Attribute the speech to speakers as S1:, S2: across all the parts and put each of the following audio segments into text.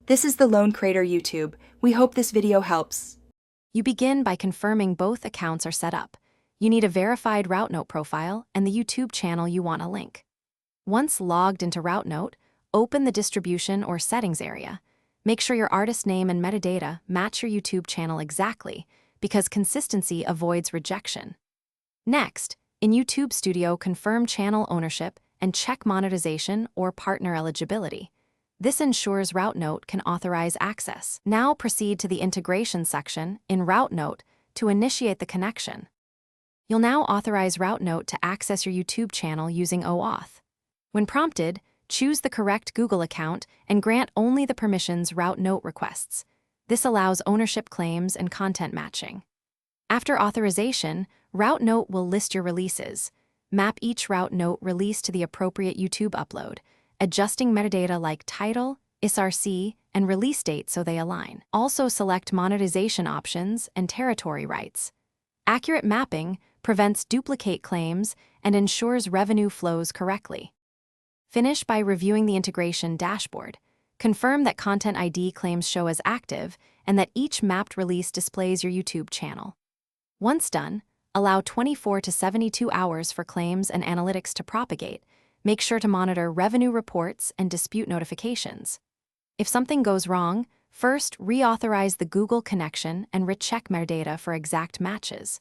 S1: This is the Lone Creator YouTube. We hope this video helps.
S2: You begin by confirming both accounts are set up. You need a verified Routenote profile and the YouTube channel you want to link. Once logged into Routenote, open the distribution or settings area. Make sure your artist name and metadata match your YouTube channel exactly, because consistency avoids rejection. Next, in YouTube Studio, confirm channel ownership and check monetization or partner eligibility. This ensures Routenote can authorize access. Now proceed to the integration section in Routenote to initiate the connection. You'll now authorize Routenote to access your YouTube channel using OAuth. When prompted, choose the correct Google account and grant only the permissions Routenote requests. This allows ownership claims and content matching. After authorization, Routenote will list your releases. Map each Routenote release to the appropriate YouTube upload, adjusting metadata like title, ISRC, and release date so they align. Also select monetization options and territory rights. Accurate mapping prevents duplicate claims and ensures revenue flows correctly. Finish by reviewing the integration dashboard. Confirm that Content ID claims show as active and that each mapped release displays your YouTube channel. Once done, allow 24 to 72 hours for claims and analytics to propagate. Make sure to monitor revenue reports and dispute notifications. If something goes wrong, first reauthorize the Google connection and recheck metadata for exact matches.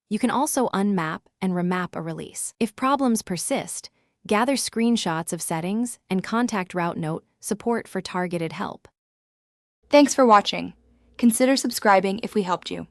S2: You can also unmap and remap a release. If problems persist, gather screenshots of settings and contact Routenote support for targeted help.
S1: Thanks for watching. Consider subscribing if we helped you.